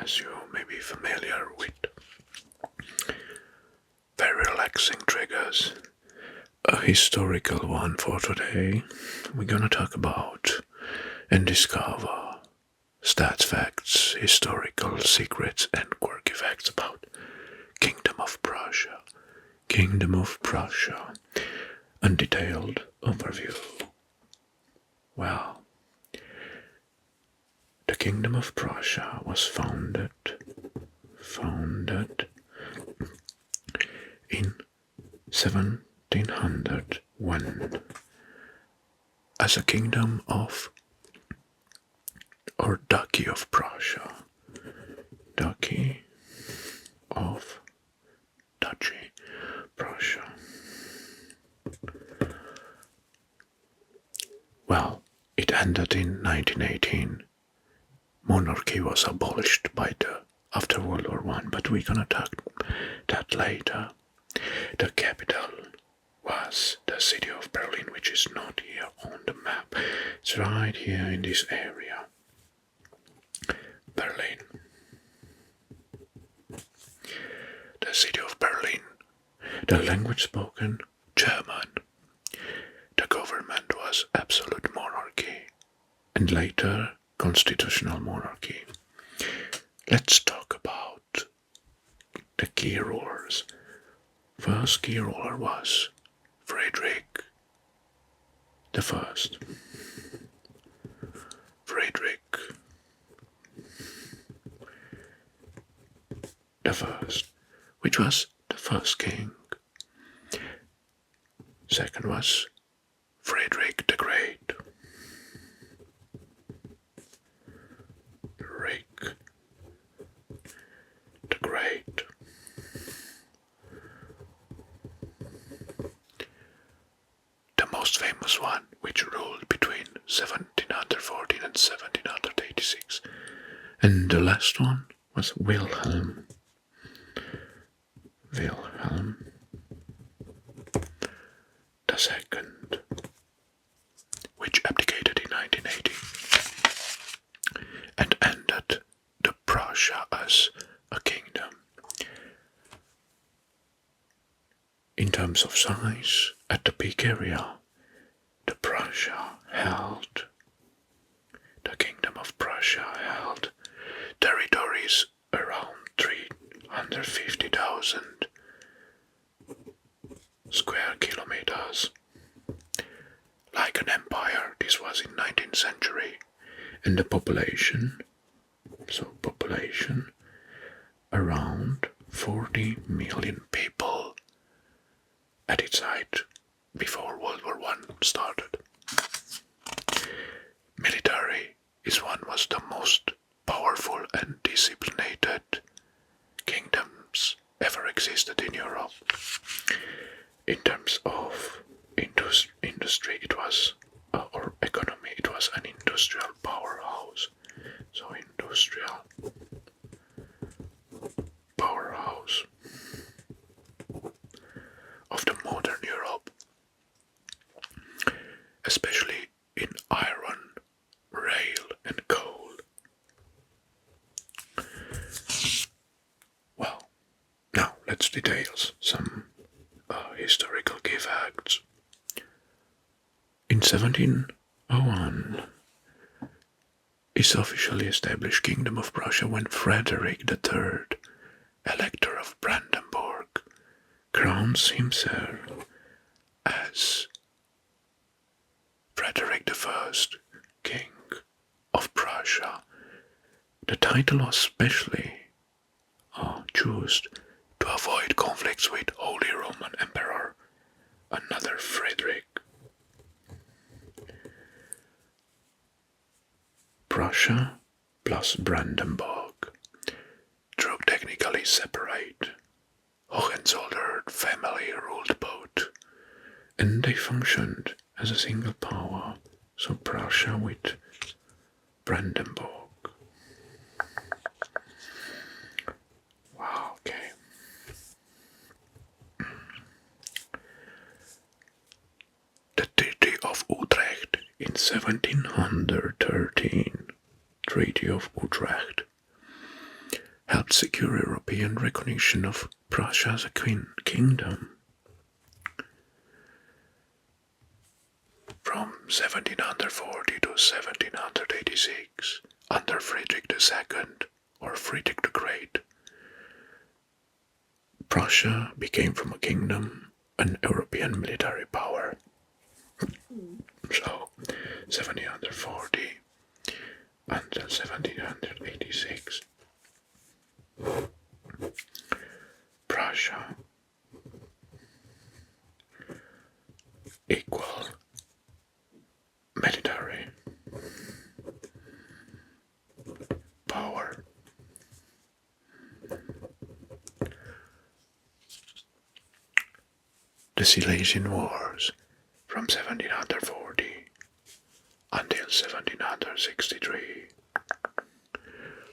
as you may be familiar with. Very relaxing triggers. A historical one for today. We're gonna talk about and discover stats facts, historical secrets, and quirky facts about Kingdom of Prussia. Kingdom of Prussia. Undetailed overview. Well, the Kingdom of Prussia was founded in 1700 when as a kingdom of or Duchy of Prussia. Duchy of Duchy Prussia. Well, it ended in 1918. Monarchy was abolished after World War I, but we're gonna talk that later. The capital was the city of Berlin, which is not here on the map. It's right here in this area. Berlin. The city of Berlin. The language spoken, German. The government was absolute monarchy, and later constitutional monarchy. Let's talk about the key rulers. First key ruler was Frederick the First. Frederick the First, which was the first king. Second was Frederick the Great. Frederick the Great. The most famous one, which ruled between 1714 and 1786. And the last one was Wilhelm. Wilhelm the Second, which abdicated in 1980 and ended the Prussia as a kingdom. In terms of size, at the peak area, the Kingdom of Prussia held territories around 350,000 square kilometers. Like an empire, this was in 19th century, and the population around 40 million people at its height before World War I started. Military was the most powerful and disciplined kingdoms ever existed in Europe. In terms of industry, it was, or economy, it was an industrial powerhouse. So industrial powerhouse of the modern Europe, especially in iron, rail, and coal. Well, now let's detail some historical key facts. In 1701, is officially established Kingdom of Prussia when Frederick the Third, Elector of Brandenburg, crowns himself as Frederick the First, King of Prussia. The title was specially chosen to avoid conflicts with Holy Roman Emperor, another Frederick. Prussia plus Brandenburg, though technically separate, Hohenzollern family ruled both, and they functioned as a single power, so Prussia with Brandenburg. Wow, okay. The Treaty of Utrecht in 1713, Treaty of Utrecht, helped secure European recognition of Prussia as a kingdom. From 1740 to 1786, under Frederick II, or Frederick the Great, Prussia became from a kingdom an European military power. So, 1740 until 1786, Prussia equal military power. The Silesian Wars from 1740 until 1763.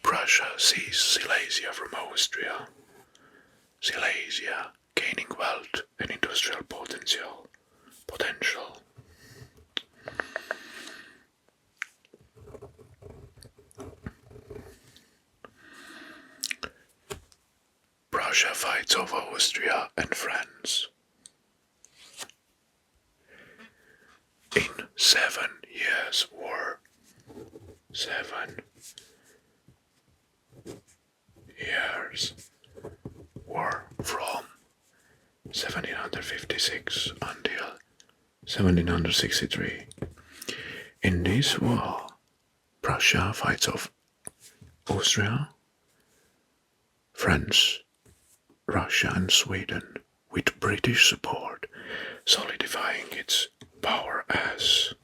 Prussia seized Silesia from Austria. Silesia gaining wealth and industrial potential. Prussia fights over Austria and France. In 7 Years' War, 7 Years' War from 1756 until 1763. In this war, Prussia fights off Austria, France, Russia and Sweden with British support, solidifying its power as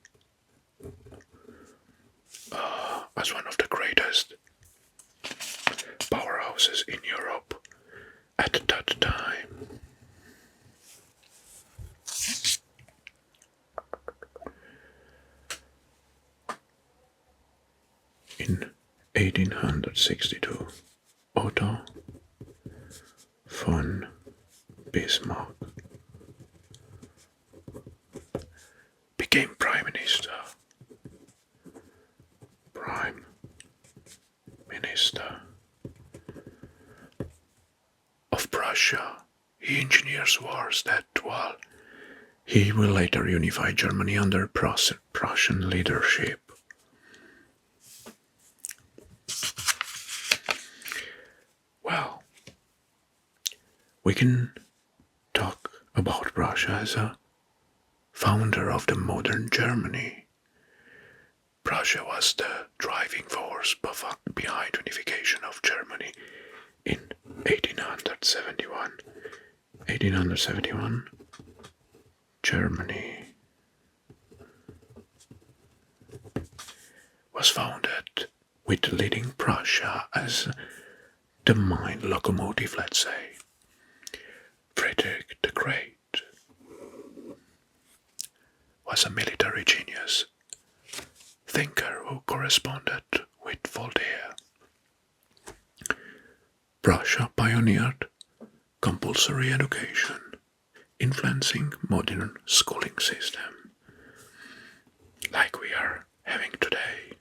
one of the greatest powerhouses in Europe at that time. In 1862, Otto von Bismarck became Prime Minister. Of Prussia. He engineers wars that, while he will later unify Germany under Prussian leadership. Well, we can talk about Prussia as a founder of the modern Germany. Prussia was the driving force behind unification of Germany in 1871. 1871, Germany was founded with leading Prussia as the main locomotive, let's say. Frederick the Great was a military genius, thinker who corresponded with Voltaire. Prussia pioneered compulsory education, influencing modern schooling system, like we are having today.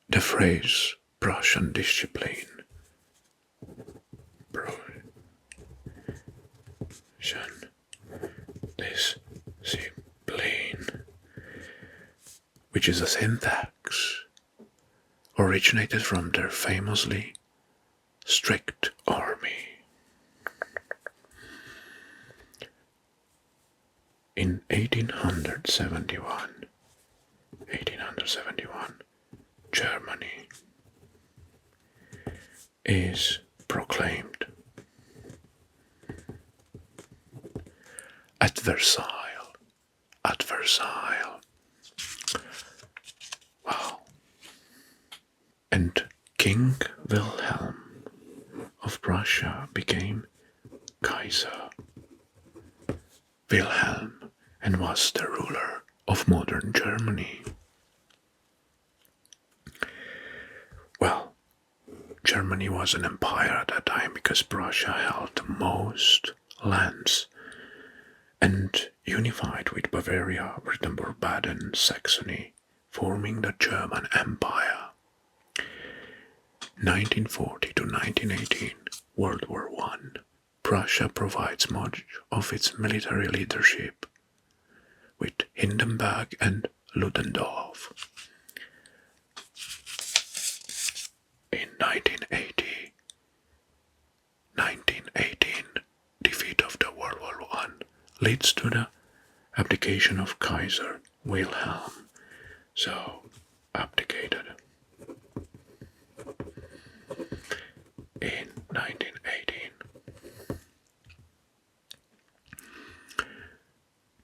The phrase Prussian discipline, which is a syntax, originated from their famously strict army. In 1871, Germany is proclaimed at Versailles. Wow. And King Wilhelm of Prussia became Kaiser Wilhelm and was the ruler of modern Germany. Well, Germany was an empire at that time because Prussia held the most lands and unified with Bavaria, Württemberg, Baden, Saxony, forming the German Empire. 1940 to 1918, World War I. Prussia provides much of its military leadership with Hindenburg and Ludendorff. In 1918, defeat of the World War I leads to the abdication of Kaiser Wilhelm. So, abdicated in 1918.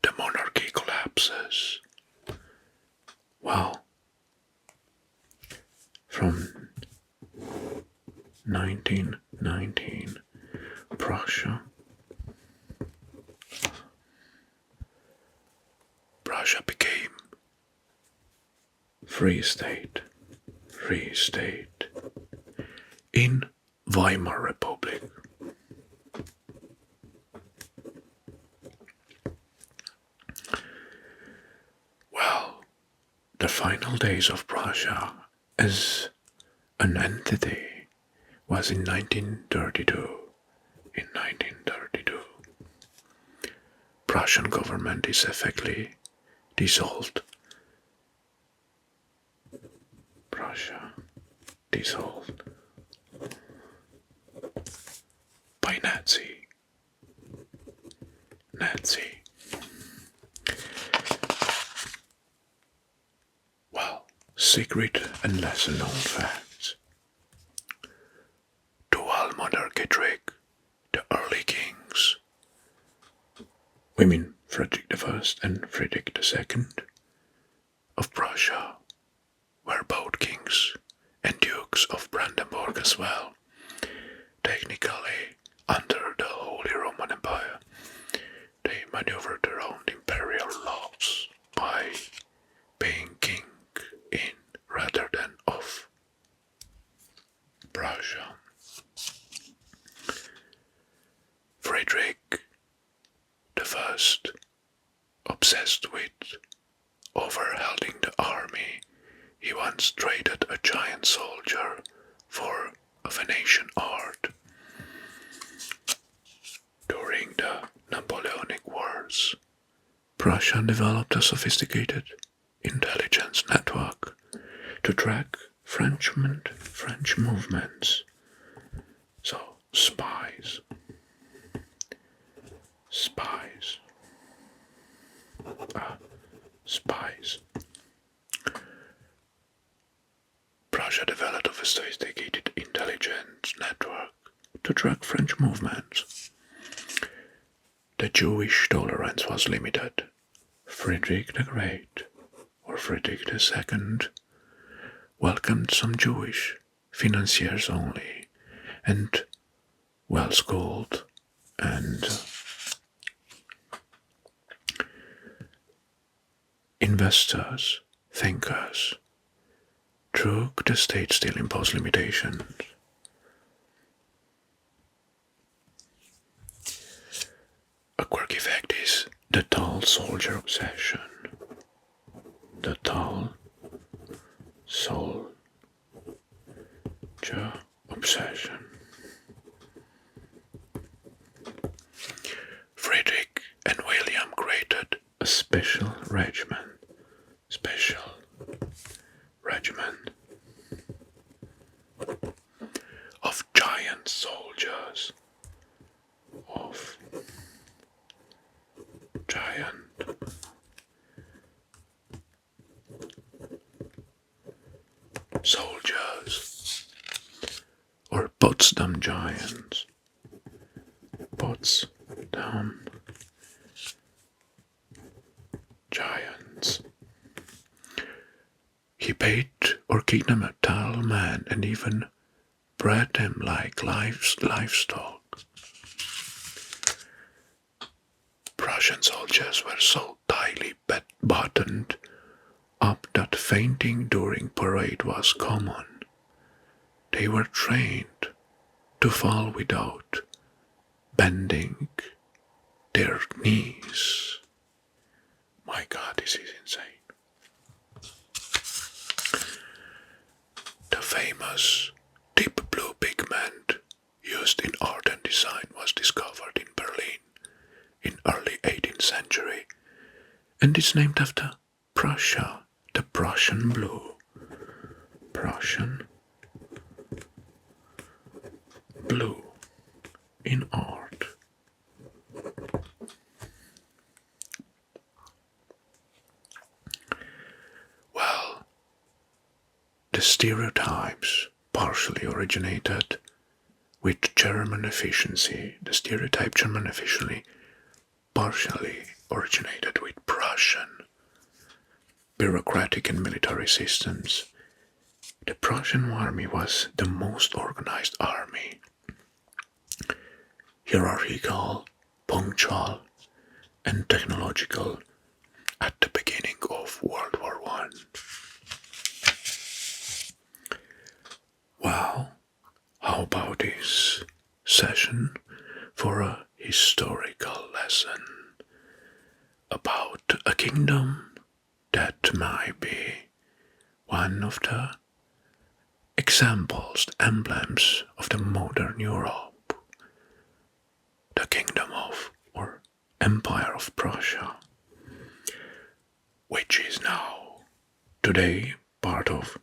The monarchy collapses. Well, from 1919, Prussia became free state in Weimar Republic. Well, the final days of Prussia as an entity was in 1932. In 1932, Prussian government is effectively dissolved. Prussia dissolved by Nazi. Well, secret and lesser known facts. Dual monarchy trick. The early kings, women Frederick I and Frederick II of Prussia, were both kings and dukes of Brandenburg as well, technically under the Holy Roman Empire. They maneuvered around imperial laws by being king in rather than of Prussia. Frederick I, obsessed with overhauling the army, he once traded a giant soldier for a Venetian art. During the Napoleonic Wars, Prussia developed a sophisticated intelligence network to track French movements. So, spies. Prussia developed a sophisticated intelligence network to track French movements. The Jewish tolerance was limited. Frederick the Great, or Frederick II, welcomed some Jewish financiers only, and well-schooled and investors, thinkers, through the state still imposed limitations. A quirky fact is the tall soldier obsession. The tall soldier obsession. Frederick and William created a special regiment of giant soldiers, or Potsdam giants. He paid or kidnapped a tall man and even bred them like livestock. Prussian soldiers were so tightly buttoned up that fainting during parade was common. They were trained to fall without bending their knees. My God, this is insane. The famous deep blue pigment used in art and design was discovered in Berlin in early 18th century, and is named after Prussia, the Prussian blue. Prussian blue in art. Well, the stereotypes partially originated with German efficiency. The stereotype German efficiency partially originated with Prussian bureaucratic and military systems. The Prussian army was the most organized army, hierarchical, punctual, and technological at the beginning of World War I. Well, how about this session for a historical lesson about a kingdom that might be one of the examples, the emblems of the modern Europe, the Kingdom of or Empire of Prussia, which is now today part of